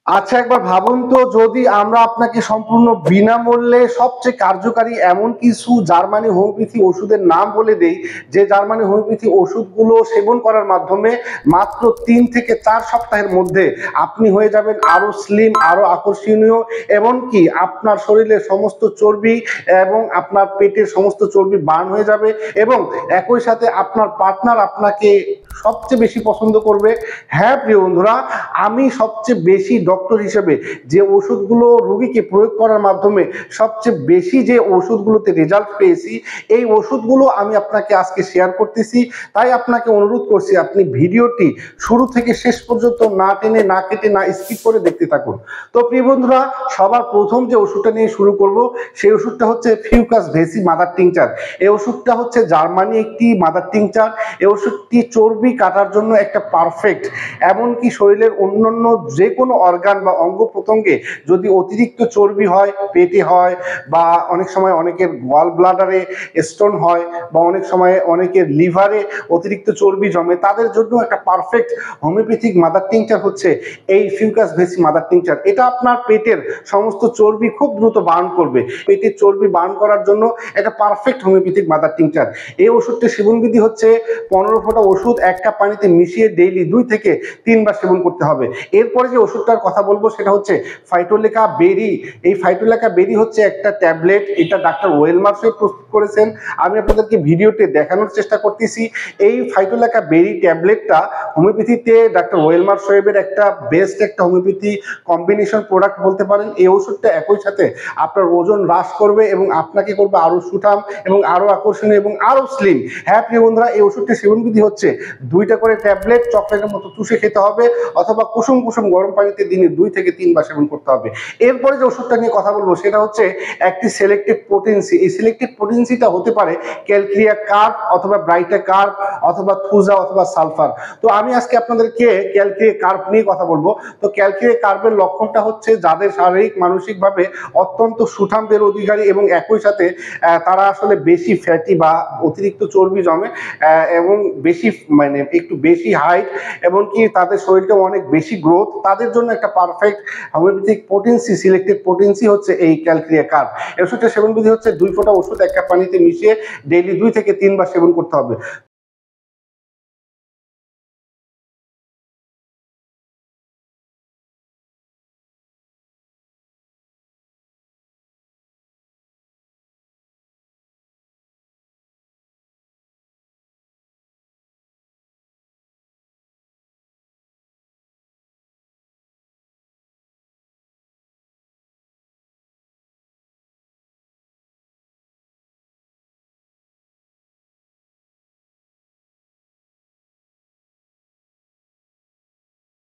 আচ্ছা, একবার ভাবুন তো, যদি আমরা আপনাকে সম্পূর্ণ বিনামূল্যে সবচেয়ে কার্যকারী এমন কিছু জার্মানি হোমিওপ্যাথি ওষুধের নাম বলে দেই, যে জার্মানি হোমিওপ্যাথি ওষুধগুলো সেবন করার মাধ্যমে মাত্র 3 থেকে 4 সপ্তাহের মধ্যে আপনি হয়ে যাবেন আরো স্লিম, আরো আকর্ষণীয়, এমনকি আপনার শরীরের সমস্ত চর্বি এবং আপনার পেটের সমস্ত চর্বি বার্ন হয়ে যাবে, এবং একই সাথে আপনার পার্টনার আপনাকে সবচেয়ে বেশি পছন্দ করবে। হ্যাঁ প্রিয় বন্ধুরা, আমি সবচেয়ে বেশি ডক্টর হিসেবে যে ওষুধগুলো রোগীকে প্রয়োগ করার মাধ্যমে সবচেয়ে বেশি যে ওষুধগুলোতে রেজাল্ট পেয়েছি, এই ওষুধগুলো আমি আপনাকে আজকে শেয়ার করতেছি। তাই আপনাকে অনুরোধ করছি, আপনি ভিডিওটি শুরু থেকে শেষ পর্যন্ত না টেনে, না কেটে, না স্কিপ করে দেখতে থাকুন। তো প্রিয় বন্ধুরা, সবার প্রথম যে ওষুধটা নিয়ে শুরু করব, সেই ওষুধটা হচ্ছে ফিউকাস ভেসি মাদার টিংচার। এই ওষুধটা হচ্ছে জার্মানি একটি মাদার টিংচার। এই ওষুধটি চর্বি কাটার জন্য একটা পারফেক্ট, এমনকি শরীরের অন্যান্য যে কোনো অর্গান বা অঙ্গ প্রত্যঙ্গে যদি অতিরিক্ত চর্বি হয়, পেটে হয়, বা অনেক সময় অনেকের গল ব্লাডারে স্টোন হয়, বা অনেক সময় অনেকের লিভারে অতিরিক্ত চর্বি জমে, তাদের জন্য একটা পারফেক্ট হোমিওপ্যাথিক মাদার টিংচার হচ্ছে এই ফিউকাস ভেসি মাদার টিংচার। এটা আপনার পেটের সমস্ত চর্বি খুব দ্রুত বার্ন করবে। পেটের চর্বি বার্ন করার জন্য একটা পারফেক্ট হোমিওপ্যাথিক মাদার টিংচার। এই ওষুধটির সেবনবিধি হচ্ছে 15 ফোঁটা ওষুধ 1 কাপ পানিতে মিশিয়ে ডেইলি 2 থেকে 3 বার সেবন করতে হবে। এরপরে যে ওষুধটার কথা বলবো সেটা হচ্ছে ফাইটোলেকা বেরি। এই ফাইটোলেকা বেরি হচ্ছে একটা ট্যাবলেট, এটা ডাক্তার ওয়েলমার সাহেব প্রস্তুত করেছেন। আমি আপনাদেরকে ভিডিওতে দেখানোর চেষ্টা করতেছি। এই ফাইটোলেকা বেরি ট্যাবলেটটা হোমিওপ্যাথিতে ডাক্তার ওয়েলমার সাহেবের একটা বেস্ট একটা হোমিওপ্যাথি কম্বিনেশন প্রোডাক্ট বলতে পারেন। এই ওষুধটা একই সাথে আপনার ওজন হ্রাস করবে এবং আপনাকে করবে আরো সুঠাম এবং আরো আকর্ষণীয় এবং আরো স্লিম। হ্যাঁ প্রিয় বন্ধুরা, এই ওষুধটির সেবনবিধি হচ্ছে 2টা করে ট্যাবলেট চকলেটের মতো চুষে খেতে হবে, অথবা কুসুম কুসুম গরম পানিতে দিনে 2 থেকে 3 বার সেবন করতে হবে। এরপরে যে ওষুধটা নিয়ে কথা বলবো সেটা হচ্ছে একটি সিলেক্টেড পোটেন্সি। এই সিলেক্টেড পোটেন্সিটা হতে পারে ক্যালক্রিয়া কার্ব, অথবা ব্রাইটা কার্ব, অথবা থুজা, অথবা সালফার। তো আমি আজকে আপনাদেরকে ক্যালক্রিয়া কার্ব নিয়ে কথা বলবো। তো ক্যালক্রিয়া কার্বের লক্ষণটা হচ্ছে যাদের শারীরিক মানসিকভাবে অত্যন্ত সুঠামদের অধিকারী, এবং একই সাথে তারা আসলে বেশি ফ্যাটি বা অতিরিক্ত চর্বি জমে, এবং বেশি মানে একটু বেশি হাইট, এমনকি তাদের শরীরটা অনেক বেশি গ্রোথ, তাদের জন্য একটা perfect homeopathic potency, selected potency হচ্ছে এই ক্যালক্রিয়া কার্ব। এই ওষুধটা সেবনবিধি হচ্ছে 2 ফোঁটা ওষুধ 1 কাপ পানিতে মিশিয়ে ডেইলি 2 থেকে 3 বার সেবন করতে হবে।